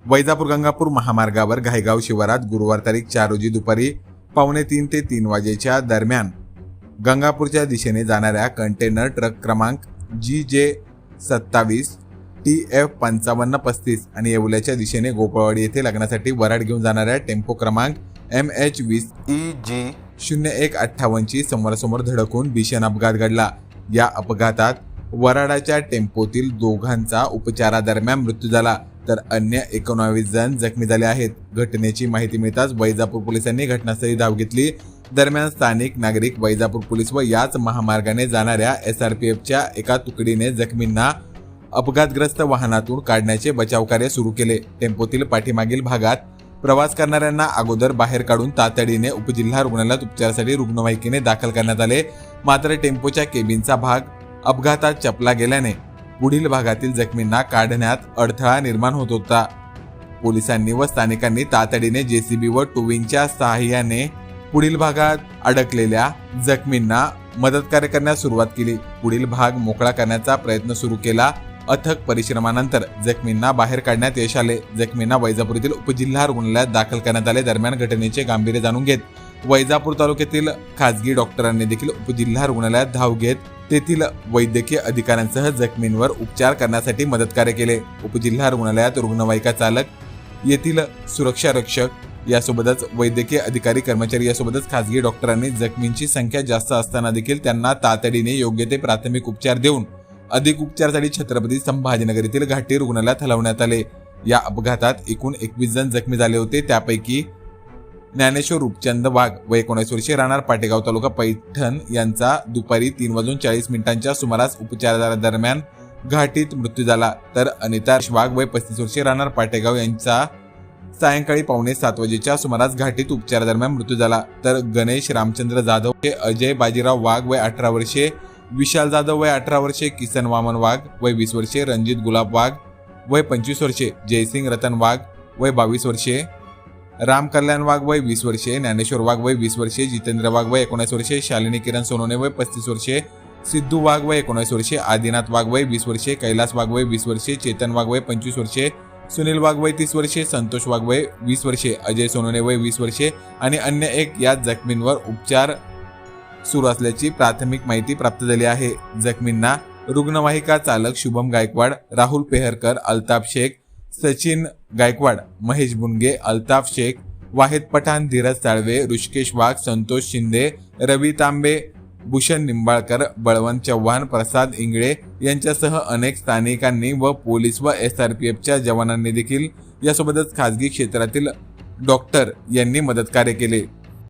वैजापूर गंगापूर महामार्गावर घाईगाव शिवारात गुरुवार तारीख 4 रोजी दुपारी 2:45 ते 3 वाजेच्या दरम्यान गंगापूरच्या दिशेने जाणाऱ्या कंटेनर ट्रक क्रमांक GJ27 TF 5535 आणि येवल्याच्या दिशेने गोपाळवाडी येथे लग्नासाठी वराड घेऊन जाणाऱ्या टेम्पो क्रमांक MH20 EG0158 ची समोरासमोर धडकून भीषण अपघात घडला। या अपघातात वराडाच्या टेम्पोतील दोघांचा उपचारादरम्यान मृत्यू झाला, तर अन्य 19 जण जखमी झाले आहेत। घटनेची माहिती मिळताच वैजापूर पोलिसांनी घटनास्थळी धाव घेतली। दरम्यान स्थानिक नागरिक, वैजापूर पोलीस व याच महामार्गाने जाणाऱ्या SRPFच्या एका तुकडीने जखमींना अपघातग्रस्त वाहनातून काढण्याचे बचाव कार्य सुरू केले। टेम्पोतील पाठीमागील भागात प्रवास करणाऱ्यांना अगोदर बाहेर काढून तातडीने उपजिल्हा रुग्णालयात उपचारासाठी रुग्णवाहिकेने दाखल करण्यात आले। मात्र टेम्पोच्या केबिनचा भाग अपघातात चपला गेल्याने पुढील भागातील जखमींना काढण्यात अडथळा निर्माण होत होता। पोलिसांनी व स्थानिकांनी तातडीने JCB व टोविंगच्या सहाय्याने पुढील भागात अडकलेल्या जखमींना मदत कार्य करण्यास सुरुवात केली। पुढील भाग मोकळा करण्याचा प्रयत्न सुरू केला। अथक परिश्रमानंतर जखमींना बाहेर काढण्यात यश आले। जखमींना वैजापूर उपजिल्हा रुग्णालयात दाखल करण्यात आले। दरम्यान घटनेचे गांभीर्य जाणून घेत वैजापूर तालुक्यातील खासगी डॉक्टरांनी देखील उपजिल्हा रुग्णालयात धाव घेत तेथील वैद्यकीय अधिकाऱ्यांसह जखमींवर उपचार करण्यासाठी मदत कार्य केले। उपजिल्हा रुग्णालयात रुग्णवाहिका चालक, येथील सुरक्षा रक्षक यासोबतच वैद्यकीय अधिकारी कर्मचारी यासोबतच खासगी डॉक्टरांनी जखमींची संख्या जास्त असताना देखील त्यांना तातडीने योग्य ते प्राथमिक उपचार देऊन अधिक उपचारासाठी छत्रपती संभाजीनगर येथील घाटी रुग्णालयात हलवण्यात आले। या अपघातात एकूण 21 जण जखमी झाले होते। त्यापैकी ज्ञानेश्वर रूपचंद वाघ व 19 वर्षीय राहणार पाटेगाव तालुका पैठण यांचा दुपारी 3:40 सुमारास उपचारादरम्यान घाटीत मृत्यू झाला, तर अनिता वाघ व 35 वर्षीय राहणार पाटेगाव यांचा सायंकाळी 7:45 वाजेच्या सुमारास घाटीत उपचारादरम्यान मृत्यू झाला, तर गणेश रामचंद्र जाधव हे अजय बाजीराव वाघ वय 18 वर्षे, विशाल जाधव वय 18 वर्षे, किसन वामन वाघ वय 20 वर्षे, रणजित गुलाब वाघ वय 25 वर्षे, जयसिंग रतन वाघ वय 22 वर्षे, राम कल्याण वाघ वय 20 वर्षे, ज्ञानेश्वर वाघ वय 20 वर्षे, जितेंद्र वाघ वय 19 वर्षे, शालिनी किरण सोनोने वय 35 वर्षे, सिद्धू वाघ वय 19 वर्षे, आदिनाथ वाघ वय 20 वर्षे, कैलास वाघ वय 20 वर्षे, चेतन वाघ वय 25 वर्षे, सुनील वाघ वय 30 वर्षे, संतोष वाघ वय 20 वर्षे, अजय सोनोने वय 20 वर्षे आणि अन्य एक या जखमींवर उपचार सुरू असल्याची प्राथमिक माहिती प्राप्त झाली आहे। जखमींना रुग्णवाहिका चालक शुभम गायकवाड, राहुल पेहरकर, अल्ताफ शेख, सचिन गायकवाड, महेश बुनगे, अल्ताफ शेख, वाहिद पठाण, धीरज साळवे, ऋषिकेश वाघ, संतोष शिंदे, रवी तांबे, भूषण निंबाळकर, बळवंत चव्हाण, प्रसाद इंगळे यांच्यासह अनेक स्थानिकांनी व पोलीस व SRPFच्या जवानांनी देखील यासोबतच खासगी क्षेत्रातील डॉक्टर यांनी मदत कार्य केले।